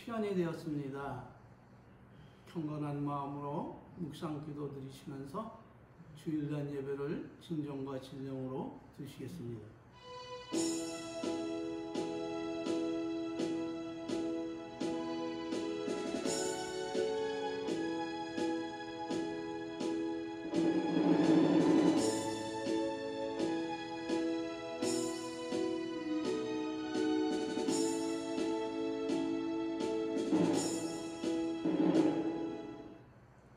시간이 되었습니다. 경건한 마음으로 묵상 기도 드리시면서 주일날 예배를 진정과 진정으로 드시겠습니다.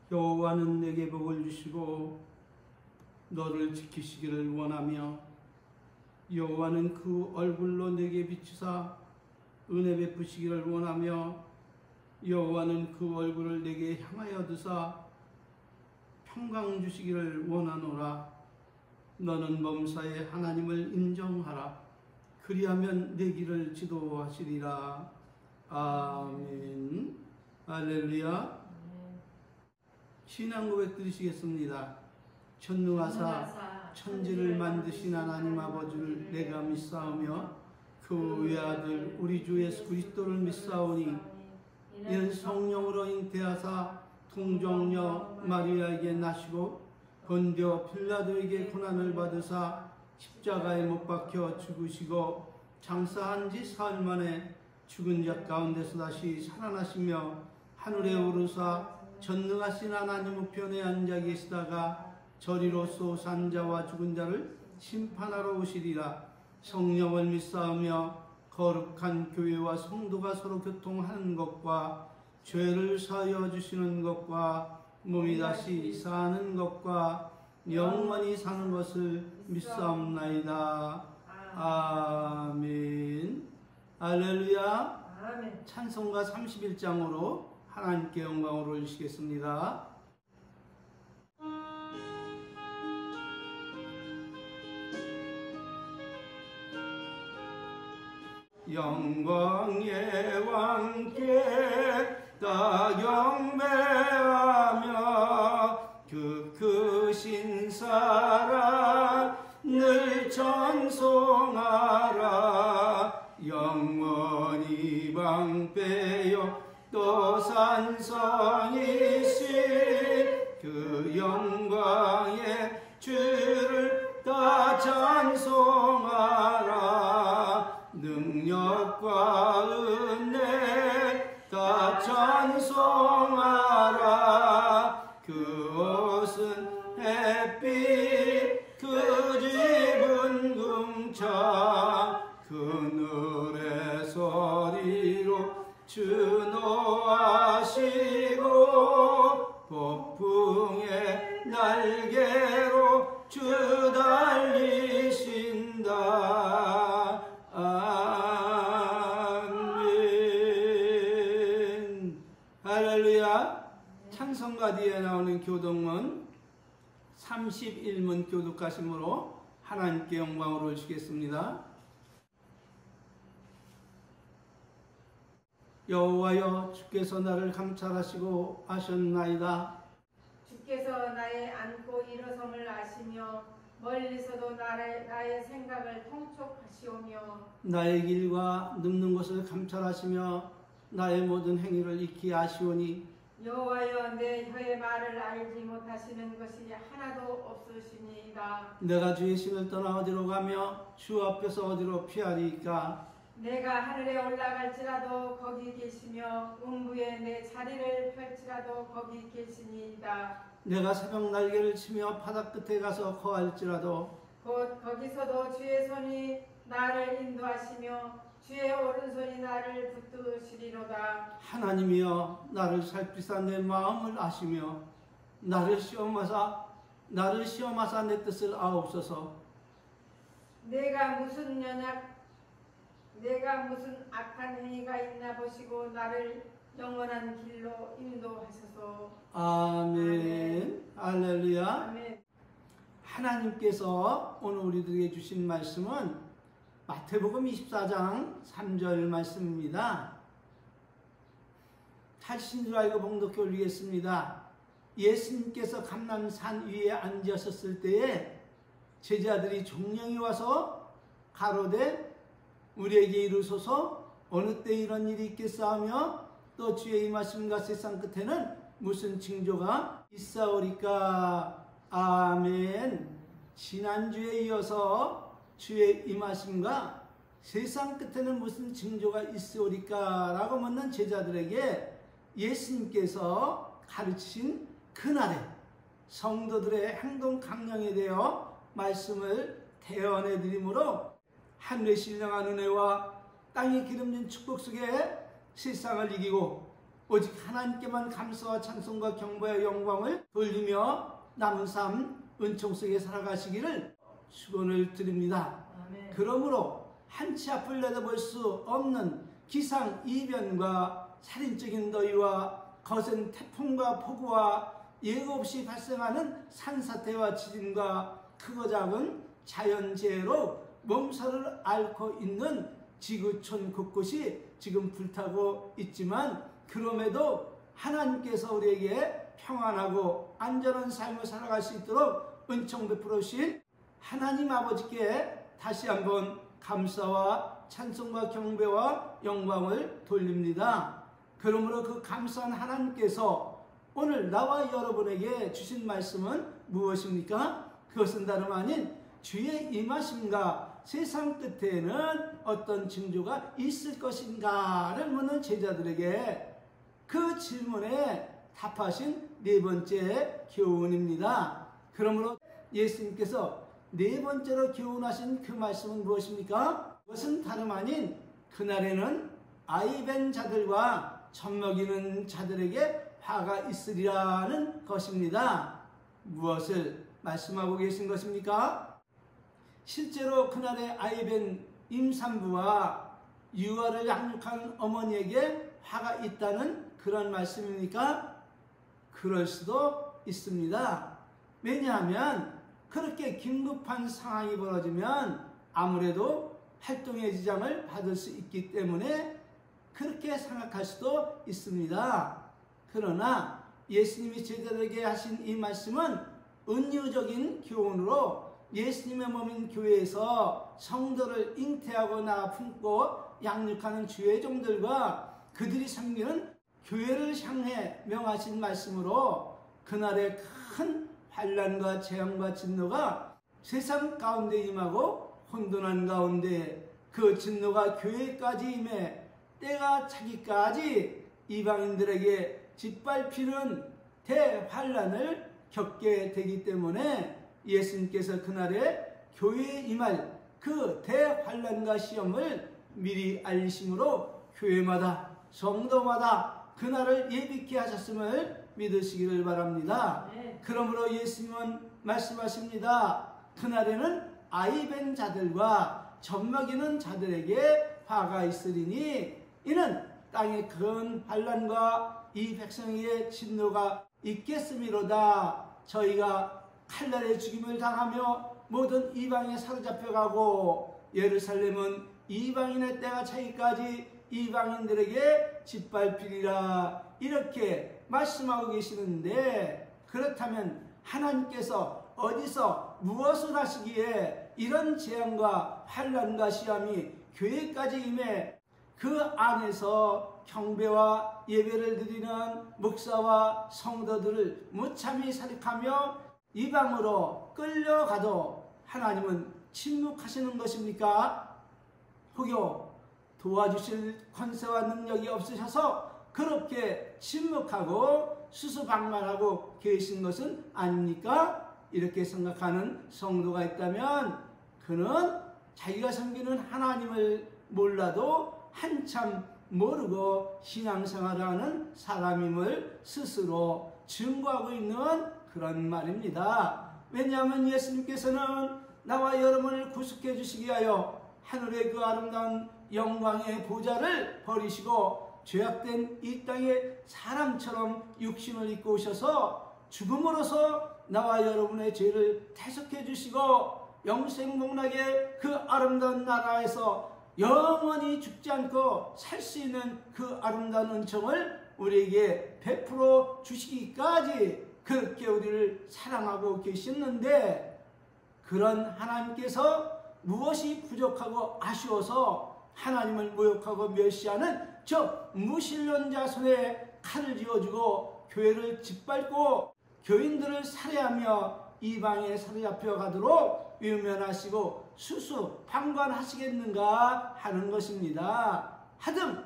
여호와는 내게 복을 주시고 너를 지키시기를 원하며 여호와는 그 얼굴로 내게 비추사 은혜 베푸시기를 원하며 여호와는 그 얼굴을 내게 향하여 두사 평강 주시기를 원하노라. 너는 범사에 하나님을 인정하라. 그리하면 내 길을 지도하시리라. 아멘. 할렐루야. 신앙 고백 드리시겠습니다. 전능하사 천지를 만드신 하나님 아버지를 내가 믿사오며 그 외아들 우리 주 예수 그리스도를 믿사오니 이는 성령으로 잉태하사 동정녀 마리아에게 나시고 본디오 필라도에게 고난을 받으사 십자가에 못 박혀 죽으시고 장사한 지 사흘 만에 죽은 자 가운데서 다시 살아나시며 하늘에 오르사 전능하신 하나님 우편에 앉아 계시다가 저리로서 산 자와 죽은 자를 심판하러 오시리라. 성령을 믿사오며 거룩한 교회와 성도가 서로 교통하는 것과 죄를 사하여 주시는 것과 몸이 다시 사는 것과 영원히 사는 것을 믿사옵나이다. 아멘. 할렐루야. 아멘. 찬송가 31장으로 하나님께 영광을 올리시겠습니다. 영광의 왕께 다 경배하며 그 크신 사랑 늘 찬송하라. 영원히 방패여 또 산성이신 그 영광의 주를 다 찬송하라. 능력과 은혜 다 찬송하라. 그 옷은 햇빛 그 집은 궁창 그늘의 소리로 주노하시고 폭풍의 날개로 주 달리신다. 아멘. 할렐루야. 찬송가 뒤에 나오는 교독문 31문 교독하심으로 하나님께 영광을 올리시겠습니다. 여호와여 주께서 나를 감찰하시고 아셨나이다. 주께서 나의 앉고 일어섬을 아시며 멀리서도 나의 생각을 통촉하시오며 나의 길과 눕는 곳을 감찰하시며 나의 모든 행위를 익히 아시오니 여호와여 내 혀의 말을 알지 못하시는 것이 하나도 없으시니이다. 내가 주의 신을 떠나 어디로 가며 주 앞에서 어디로 피하리이까. 내가 하늘에 올라갈지라도 거기 계시며 음부에 내 자리를 펼치라도 거기 계시니이다. 내가 새벽 날개를 치며 바다 끝에 가서 거할지라도 곧 거기서도 주의 손이 나를 인도하시며 주의 오른손이 나를 붙드시리로다. 하나님이여 나를 살피사 내 마음을 아시며 나를 시험하사 내 뜻을 아옵소서. 내가 무슨 악한 행위가 있나 보시고 나를 영원한 길로 인도하소서. 아멘. 할렐루야. 아멘. 하나님께서 오늘 우리들에게 주신 말씀은 마태복음 24장 3절 말씀입니다. 하신 줄 알고 봉독해 올리겠습니다. 예수님께서 감람산 위에 앉으셨을 때에 제자들이 종령이 와서 가로되 우리에게 이르소서 어느 때 이런 일이 있겠사하며 또 주의 임하심과 세상 끝에는 무슨 징조가 있사오리까. 아멘. 지난주에 이어서 주의 임하심과 세상 끝에는 무슨 징조가 있으오리까 라고 묻는 제자들에게 예수님께서 가르치신 그날에 성도들의 행동 강령에 대하여 말씀을 대언해 드림으로 하늘의 신령한 은혜와 땅에 기름진 축복 속에 세상을 이기고 오직 하나님께만 감사와 찬송과 경배와 영광을 돌리며 남은 삶 은총 속에 살아가시기를 축원을 드립니다. 아멘. 그러므로 한치 앞을 내다볼 수 없는 기상이변과 살인적인 더위와 거센 태풍과 폭우와 예고 없이 발생하는 산사태와 지진과 크고 작은 자연재해로 몸살을 앓고 있는 지구촌 곳곳이 지금 불타고 있지만 그럼에도 하나님께서 우리에게 평안하고 안전한 삶을 살아갈 수 있도록 은총 베풀어 주신 하나님 아버지께 다시 한번 감사와 찬송과 경배와 영광을 돌립니다. 그러므로 그 감사한 하나님께서 오늘 나와 여러분에게 주신 말씀은 무엇입니까? 그것은 다름 아닌 주의 임하심과 세상 끝에는 어떤 징조가 있을 것인가를 묻는 제자들에게 그 질문에 답하신 네 번째 교훈입니다. 그러므로 예수님께서 네 번째로 교훈하신 그 말씀은 무엇입니까? 그것은 다름 아닌 그날에는 아이벤 자들과 젖먹이는 자들에게 화가 있으리라는 것입니다. 무엇을 말씀하고 계신 것입니까? 실제로 그날의 아이벤 임산부와 유아를 양육한 어머니에게 화가 있다는 그런 말씀입니까? 그럴 수도 있습니다. 왜냐하면 그렇게 긴급한 상황이 벌어지면 아무래도 활동의 지장을 받을 수 있기 때문에 그렇게 생각할 수도 있습니다. 그러나 예수님이 제자들에게 하신 이 말씀은 은유적인 교훈으로 예수님의 몸인 교회에서 성도를 잉태하거나 품고 양육하는 주의 종들과 그들이 섬기는 교회를 향해 명하신 말씀으로 그날의 큰 환난과 재앙과 진노가 세상 가운데 임하고 혼돈한 가운데 그 진노가 교회까지 임해 때가 차기까지 이방인들에게 짓밟히는 대환난을 겪게 되기 때문에 예수님께서 그날에 교회에 임할 그 대환난과 시험을 미리 알리심으로 교회마다 성도마다 그날을 예비케 하셨음을 믿으시기를 바랍니다. 네. 그러므로 예수님은 말씀하십니다. 그날에는 아이벤 자들과 젖먹이는 자들에게 화가 있으리니 이는 땅에 큰 환난과 이 백성의 진노가 있겠음이로다. 저희가 칼날의 죽임을 당하며 모든 이방에 사로잡혀가고 예루살렘은 이방인의 때가 차기까지 이방인들에게 짓밟히리라. 이렇게 말씀하고 계시는데 그렇다면 하나님께서 어디서 무엇을 하시기에 이런 재앙과 환난과 시험이 교회까지 임해 그 안에서 경배와 예배를 드리는 목사와 성도들을 무참히 살익하며 이방으로 끌려가도 하나님은 침묵하시는 것입니까? 혹여 도와주실 권세와 능력이 없으셔서 그렇게 침묵하고 수수방관하고 계신 것은 아닙니까? 이렇게 생각하는 성도가 있다면 그는 자기가 섬기는 하나님을 몰라도 한참 모르고 신앙생활을 하는 사람임을 스스로 증거하고 있는 그런 말입니다. 왜냐하면 예수님께서는 나와 여러분을 구속해 주시기 위하여 하늘의 그 아름다운 영광의 보좌를 버리시고 죄악된 이 땅에 사람처럼 육신을 입고 오셔서 죽음으로써 나와 여러분의 죄를 대속해 주시고 영생복락의 그 아름다운 나라에서 영원히 죽지 않고 살 수 있는 그 아름다운 은총을 우리에게 베풀어 주시기까지 그렇게 우리를 사랑하고 계시는데 그런 하나님께서 무엇이 부족하고 아쉬워서 하나님을 모욕하고 멸시하는 저 무신론자 손에 칼을 쥐어주고 교회를 짓밟고 교인들을 살해하며 이방에 사로잡혀 가도록 외면하시고 수수 방관하시겠는가 하는 것입니다. 하등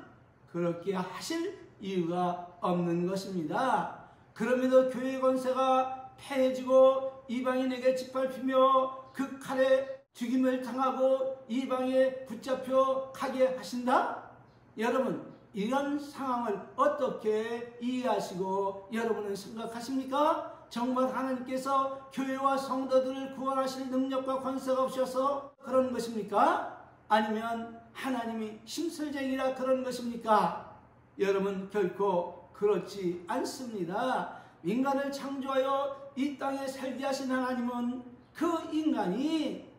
그렇게 하실 이유가 없는 것입니다. 그럼에도 교회의 권세가 패해지고 이방인에게 짓밟히며 그 칼에 죽임을 당하고 이방에 붙잡혀 가게 하신다? 여러분, 이런 상황을 어떻게 이해하시고 여러분은 생각하십니까? 정말 하나님께서 교회와 성도들을 구원하실 능력과 권세가 없어서 그런 것입니까? 아니면 하나님이 심술쟁이라 그런 것입니까? 여러분, 결코 그렇지 않습니다. 인간을 창조하여 이 땅에 살게 하신 하나님은 그 인간이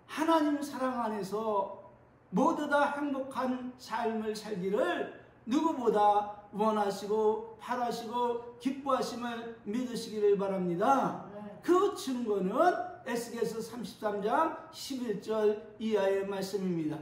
하나님 사랑 안에서 모두 다 행복한 삶을 살기를 누구보다 원하시고 바라시고 기뻐하심을 믿으시기를 바랍니다. 그 증거는 에스겔서 33장 11절 이하의 말씀입니다.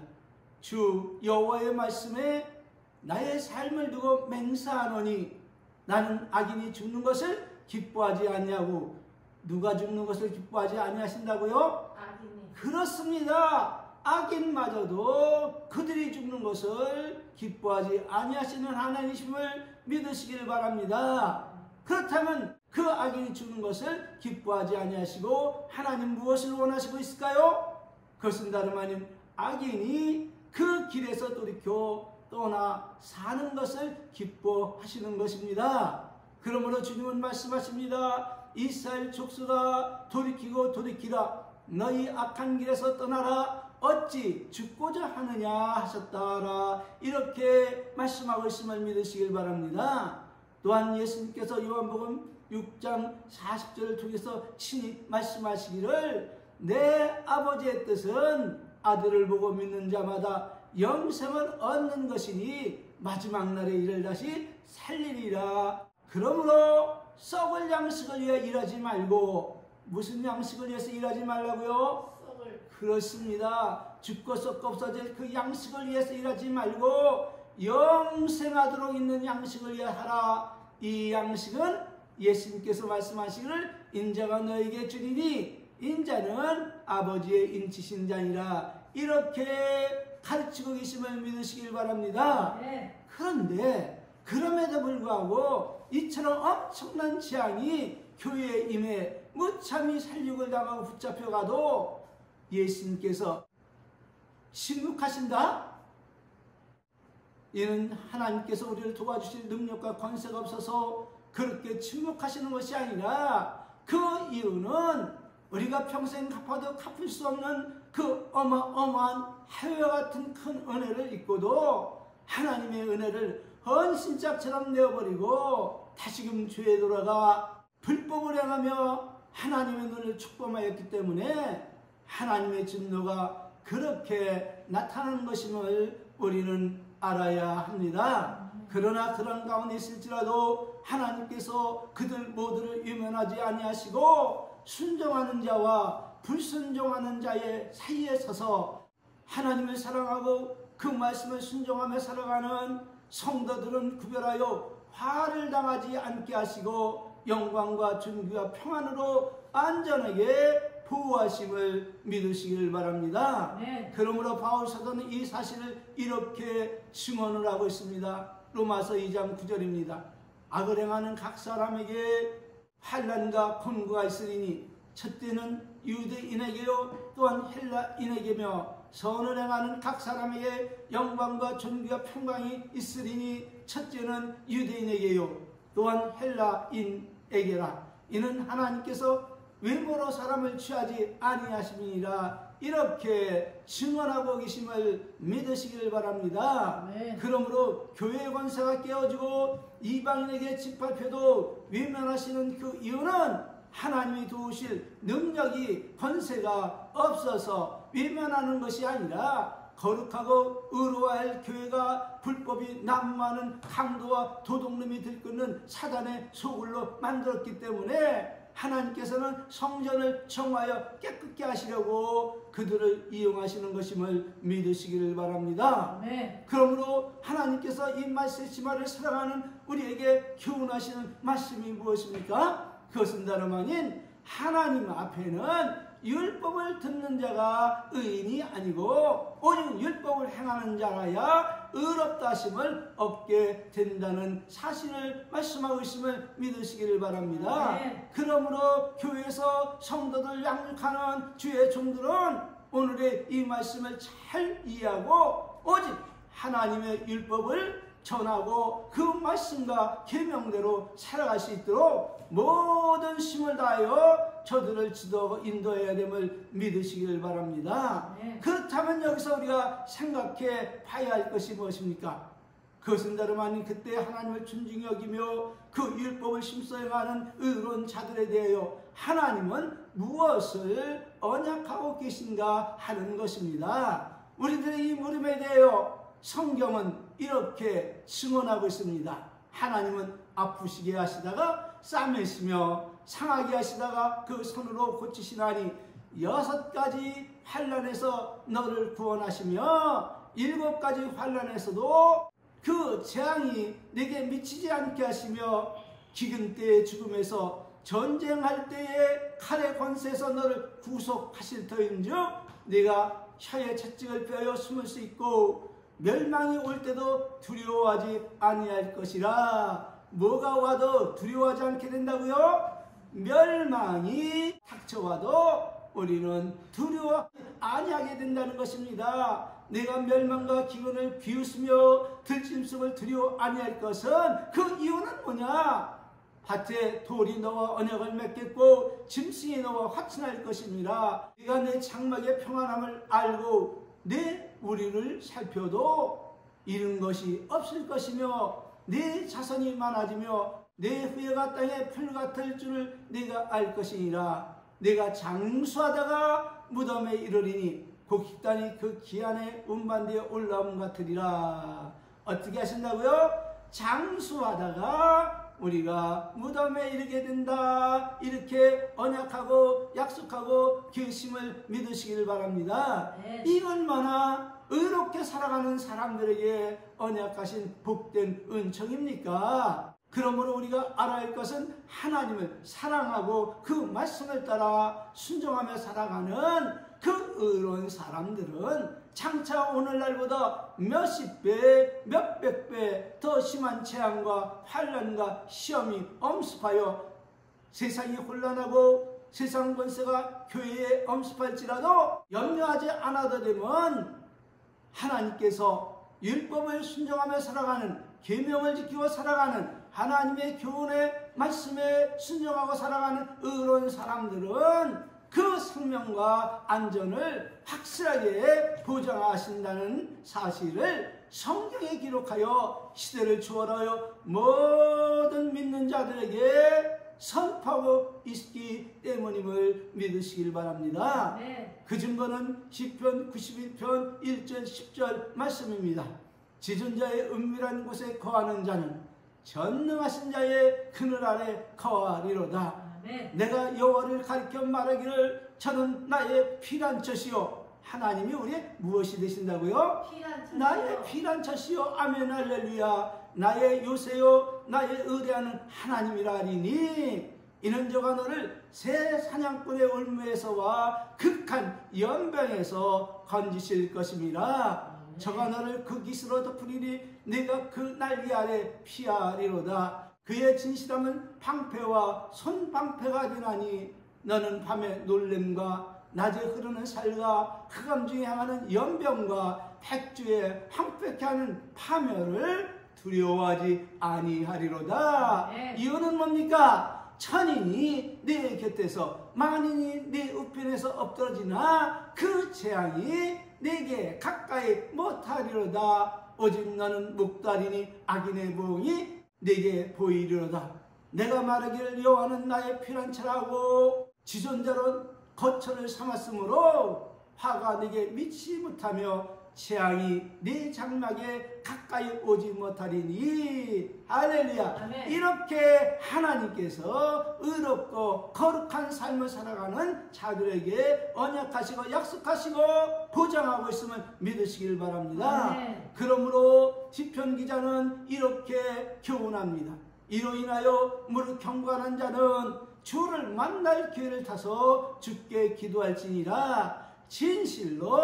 주 여호와의 말씀에 나의 삶을 두고 맹세하노니 나는 악인이 죽는 것을 기뻐하지 아니하고. 누가 죽는 것을 기뻐하지 아니하신다고요? 악인이. 그렇습니다. 악인마저도 그들이 죽는 것을 기뻐하지 아니하시는 하나님이심을 믿으시길 바랍니다. 그렇다면 그 악인이 죽는 것을 기뻐하지 아니하시고 하나님 무엇을 원하시고 있을까요? 그것은 다름 아닌 악인이 그 길에서 돌이켜 떠나 사는 것을 기뻐하시는 것입니다. 그러므로 주님은 말씀하십니다. 이스라엘 족속아 돌이키고 돌이키라. 너희 악한 길에서 떠나라. 어찌 죽고자 하느냐 하셨다라. 이렇게 말씀하고 있음을 믿으시길 바랍니다. 또한 예수님께서 요한복음 6장 40절을 통해서 친히 말씀하시기를 내 아버지의 뜻은 아들을 보고 믿는 자마다 영생을 얻는 것이니 마지막 날에 이를 다시 살리리라. 그러므로 썩을 양식을 위해 일하지 말고. 무슨 양식을 위해서 일하지 말라고요? 그렇습니다. 죽고 썩고 없어질 그 양식을 위해서 일하지 말고 영생하도록 있는 양식을 위해 하라. 이 양식은 예수님께서 말씀하시기를 인자가 너에게 주리니 인자는 아버지의 인치신 자니라. 이렇게 가르치고 계심을 믿으시길 바랍니다. 네. 그런데 그럼에도 불구하고 이처럼 엄청난 재앙이 교회에 임해 무참히 살육을 당하고 붙잡혀가도 예수님께서 침묵하신다? 이는 하나님께서 우리를 도와주실 능력과 권세가 없어서 그렇게 침묵하시는 것이 아니라 그 이유는 우리가 평생 갚아도 갚을 수 없는 그 어마어마한 해와 같은 큰 은혜를 입고도 하나님의 은혜를 헌신짝처럼 내어버리고 다시금 죄에 돌아가 불법을 행하며 하나님의 눈을 축범하였기 때문에 하나님의 진노가 그렇게 나타나는 것임을 우리는 알아야 합니다. 그러나 그런 가운데 있을지라도 하나님께서 그들 모두를 외면하지 아니하시고 순종하는 자와 불순종하는 자의 사이에 서서 하나님을 사랑하고 그 말씀을 순종하며 살아가는 성도들은 구별하여 화를 당하지 않게 하시고 영광과 존귀와 평안으로 안전하게 보호하심을 믿으시길 바랍니다. 네. 그러므로 바울 사도는 이 사실을 이렇게 증언을 하고 있습니다. 로마서 2장 9절입니다. 악을 행하는 각 사람에게 환난과 곤고가 있으리니 첫째는 유대인에게요 또한 헬라인에게며 선을 행하는 각 사람에게 영광과 존귀와 평강이 있으리니 첫째는 유대인에게요 또한 헬라인에게라. 이는 하나님께서 외모로 사람을 취하지 아니하심이니라. 이렇게 증언하고 계심을 믿으시길 바랍니다. 네. 그러므로 교회의 권세가 깨어지고 이방인에게 짓밟혀도 외면하시는 그 이유는 하나님이 도우실 능력이 권세가 없어서 외면하는 것이 아니라 거룩하고 의로워야 할 교회가 불법이 난무하는 강도와 도둑놈이 들끓는 사단의 소굴로 만들었기 때문에 하나님께서는 성전을 정하여 깨끗게 하시려고 그들을 이용하시는 것임을 믿으시기를 바랍니다. 네. 그러므로 하나님께서 이 마세시마를 사랑하는 우리에게 교훈하시는 말씀이 무엇입니까? 그것은 다름 아닌 하나님 앞에는 율법을 듣는 자가 의인이 아니고 오직 율법을 행하는 자라야 의롭다 하심을 얻게 된다는 사실을 말씀하고 있음을 믿으시기를 바랍니다. 네. 그러므로 교회에서 성도들 양육하는 주의 종들은 오늘의 이 말씀을 잘 이해하고 오직 하나님의 율법을 전하고 그 말씀과 계명대로 살아갈 수 있도록 모든 힘을 다하여 저들을 지도하고 인도해야 됨을 믿으시길 바랍니다. 네. 그렇다면 여기서 우리가 생각해 봐야 할 것이 무엇입니까? 그것은 다름 아닌 그때 하나님을 존중히 여기며 그 율법을 심써 행하는 의로운 자들에 대하여 하나님은 무엇을 언약하고 계신가 하는 것입니다. 우리들의 이 물음에 대하여 성경은 이렇게 증언하고 있습니다. 하나님은 아프시게 하시다가 싸매시며 상하게 하시다가 그 손으로 고치시나니 6가지 환난에서 너를 구원하시며 7가지 환난에서도 그 재앙이 내게 미치지 않게 하시며 기근 때의 죽음에서 전쟁할 때의 칼의 권세에서 너를 구속하실 터인즉 네가 혀의 채찍을 빼어 숨을 수 있고 멸망이 올 때도 두려워하지 아니할 것이라. 뭐가 와도 두려워하지 않게 된다고요? 멸망이 닥쳐와도 우리는 두려워 아니하게 된다는 것입니다. 내가 멸망과 기근을 비웃으며 들짐승을 두려워 아니할 것은 그 이유는 뭐냐? 밭에 돌이 너와 언약을 맺겠고 짐승이 너와 화친할 것입니다. 네가 내 장막의 평안함을 알고 내 우리를 살펴도 잃은 것이 없을 것이며 내 자손이 많아지며 내 후예가 땅에 풀 같을 줄을 네가 알 것이니라. 내가 장수하다가 무덤에 이르리니 곡식단이 그 기한에 운반되어 올라옴 같으리라. 어떻게 하신다고요? 장수하다가 우리가 무덤에 이르게 된다. 이렇게 언약하고 약속하고 결심을 믿으시길 바랍니다. 네. 이 얼마나 의롭게 살아가는 사람들에게 언약하신 복된 은총입니까? 그러므로 우리가 알아야 할 것은 하나님을 사랑하고 그 말씀을 따라 순종하며 살아가는 그 의로운 사람들은 장차 오늘날보다 몇십 배, 몇백 배 더 심한 재앙과 환난과 시험이 엄습하여 세상이 혼란하고 세상 권세가 교회에 엄습할지라도 염려하지 않아도 되면 하나님께서 율법을 순종하며 살아가는, 계명을 지키고 살아가는, 하나님의 교훈의 말씀에 순종하고 살아가는 의로운 사람들은 그 생명과 안전을 확실하게 보장하신다는 사실을 성경에 기록하여 시대를 초월하여 모든 믿는 자들에게 선포하고 있기 때문임을 믿으시길 바랍니다. 네. 그 증거는 시편 91편 1절 10절 말씀입니다. 지존자의 은밀한 곳에 거하는 자는 전능하신 자의 그늘 아래 거하리로다. 네. 내가 여호와를 가리켜 말하기를 저는 나의 피난처시요. 하나님이 우리의 무엇이 되신다고요? 피난처시요. 나의 피난처시요. 아멘 할렐루야. 나의 요새요 나의 의뢰하는 하나님이라 하리니 이는 저가 너를 새 사냥꾼의 올무에서와 극한 연병에서 건지실 것임이라. 저가 너를 그 깃으로 덮으리니 내가 그 날개 아래 피하리로다. 그의 진실함은 방패와 손방패가 되나니 너는 밤에 놀램과 낮에 흐르는 살과 흑암 중에 향하는 연병과 백주에 황폐케 하는 파멸을 두려워하지 아니하리로다. 네. 이유는 뭡니까? 천인이 내 곁에서 만인이 내 우편에서 엎드러지나 그 재앙이 내게 가까이 못하리로다. 오직 너는 목다리니 악인의 보응이 내게 보이리로다. 내가 말하기를 여호와는 나의 피난처라고 지존자로 거처를 삼았으므로 화가 내게 미치지 못하며 재앙이 네 장막에 가까이 오지 못하리니. 할렐루야. 아멘. 이렇게 하나님께서 의롭고 거룩한 삶을 살아가는 자들에게 언약하시고 약속하시고 보장하고 있음을 믿으시길 바랍니다. 아멘. 그러므로 시편 기자는 이렇게 교훈합니다. 이로 인하여 무릇 경건한 자는 주를 만날 기회를 타서 주께 기도할지니라. 진실로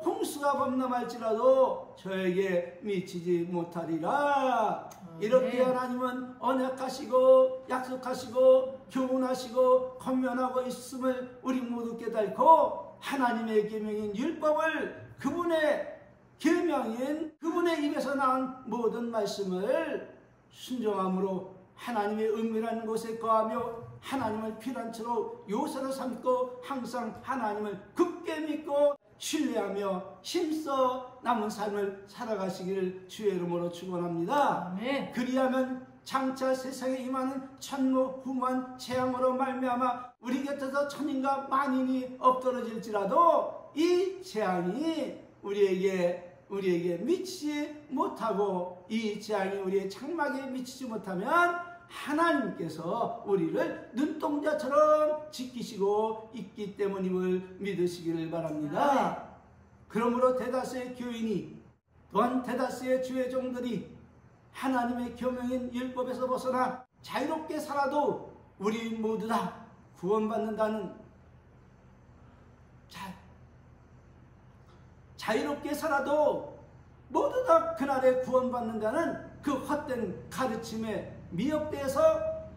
홍수가 범람할지라도 저에게 미치지 못하리라. 이렇게 하나님은 언약하시고 약속하시고 교훈하시고 권면하고 있음을 우리 모두 깨닫고 하나님의 계명인 율법을 그분의 계명인 그분의 입에서 나온 모든 말씀을 순종함으로 하나님의 은밀한 곳에 거하며 하나님을 피난처로 요새로 삼고 항상 하나님을 굳게 믿고 신뢰하며 힘써 남은 삶을 살아가시기를 주의 이름으로 축원합니다. 아멘. 그리하면 장차 세상에 임하는 천무후무한 재앙으로 말미암아 우리 곁에서 천인과 만인이 엎드러질지라도 이 재앙이 우리에게 미치지 못하고 이 재앙이 우리의 장막에 미치지 못하면 하나님께서 우리를 눈동자처럼 지키시고 있기 때문임을 믿으시기를 바랍니다. 그러므로 대다수의 교인이 또한 대다수의 주의 종들이 하나님의 계명인 율법에서 벗어나 자유롭게 살아도 우리 모두 다 구원받는다는 자유롭게 살아도 모두 다 그날에 구원받는다는 그 헛된 가르침에 미혹돼서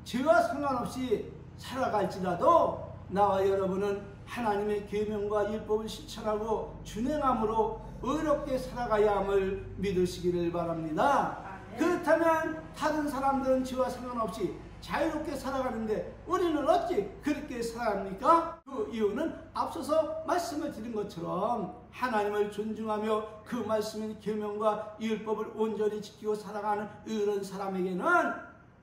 죄와 상관없이 살아갈지라도 나와 여러분은 하나님의 계명과 율법을 실천하고 준행함으로 의롭게 살아가야 함을 믿으시기를 바랍니다. 그렇다면 다른 사람들은 죄와 상관없이 자유롭게 살아가는데 우리는 어찌 그렇게 살아갑니까? 그 이유는 앞서서 말씀을 드린 것처럼 하나님을 존중하며 그 말씀인 계명과 율법을 온전히 지키고 살아가는 이런 사람에게는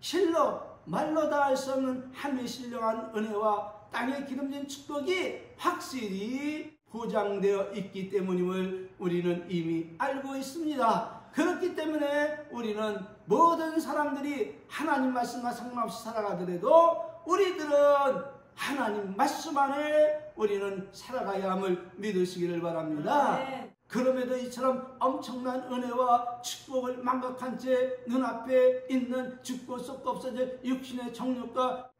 실로 말로 다 할 수 없는 하늘의 신령한 은혜와 땅에 기름진 축복이 확실히 보장되어 있기 때문임을 우리는 이미 알고 있습니다. 그렇기 때문에 우리는 모든 사람들이 하나님 말씀과 상관없이 살아가더라도 우리들은 하나님 말씀 안에 우리는 살아가야 함을 믿으시기를 바랍니다. 그럼에도 이처럼 엄청난 은혜와 축복을 망각한 채 눈앞에 있는 죽고 썩고 없어질 육신의 정욕과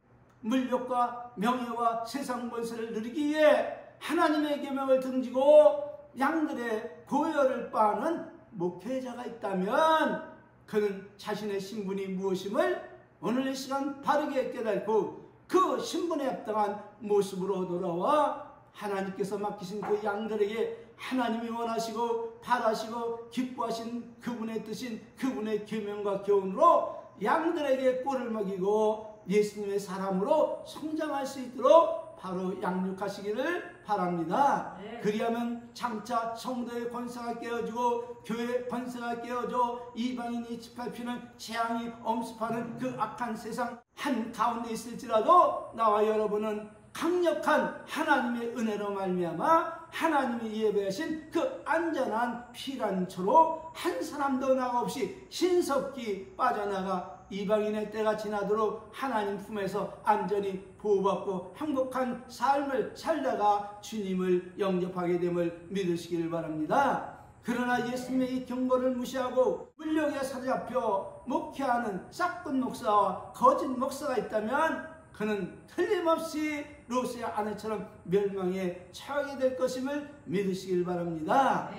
물욕과 명예와 세상 권세를 누리기 위해 하나님의 계명을 등지고 양들의 고열을 빠하는 목회자가 있다면 그는 자신의 신분이 무엇임을 오늘 이 시간 바르게 깨닫고 그 신분에 합당한 모습으로 돌아와 하나님께서 맡기신 그 양들에게 하나님이 원하시고 바라시고 기뻐하신 그분의 뜻인 그분의 계명과 교훈으로 양들에게 꼴을 먹이고 예수님의 사람으로 성장할 수 있도록 바로 양육하시기를 바랍니다. 그리하면 장차 성도의 권세가 깨어지고 교회 권세가 깨어져 이방인이 짓밟히는 재앙이 엄습하는 그 악한 세상 한가운데 있을지라도 나와 여러분은 강력한 하나님의 은혜로 말미암아 하나님이 예배하신 그 안전한 피난처로 한 사람도 나가 없이 신속히 빠져나가 이방인의 때가 지나도록 하나님 품에서 안전히 보호받고 행복한 삶을 살다가 주님을 영접하게 됨을 믿으시길 바랍니다. 그러나 예수님의 이 경고를 무시하고 물욕에 사로잡혀 목회하는 싹군 목사와 거짓 목사가 있다면 그는 틀림없이 롯의 아내처럼 멸망에 처하게 될 것임을 믿으시길 바랍니다.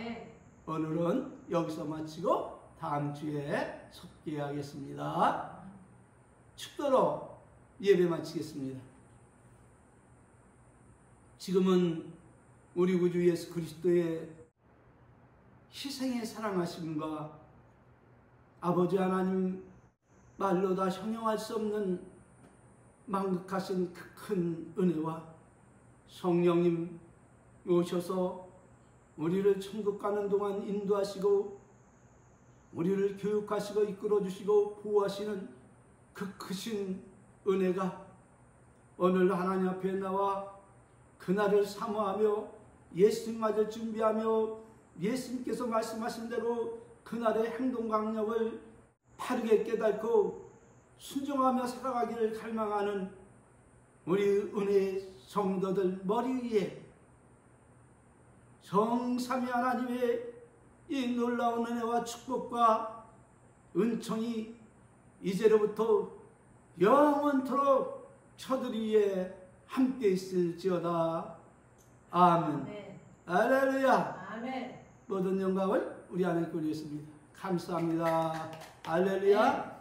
오늘은 여기서 마치고 다음 주에 속기하겠습니다. 축도로 예배 마치겠습니다. 지금은 우리 구주 예수 그리스도의 희생의 사랑하심과 아버지 하나님 말로 다 형용할 수 없는 망극하신 그 큰 은혜와 성령님 오셔서 우리를 천국 가는 동안 인도하시고 우리를 교육하시고 이끌어주시고 보호하시는 그 크신 은혜가 오늘 하나님 앞에 나와 그날을 사모하며 예수님 맞을 준비하며 예수님께서 말씀하신 대로 그날의 행동 강력을 바르게 깨닫고 순종하며 살아가기를 갈망하는 우리 은혜 성도들 머리 위에 성삼위 하나님의 이 놀라운 은혜와 축복과 은총이 이제로부터 영원토록 저들 위에 함께 있을지어다. 아멘. 아멘. 할렐루야. 아멘. 모든 영광을 우리 하나님께 올렸습니다. 감사합니다. 할렐루야.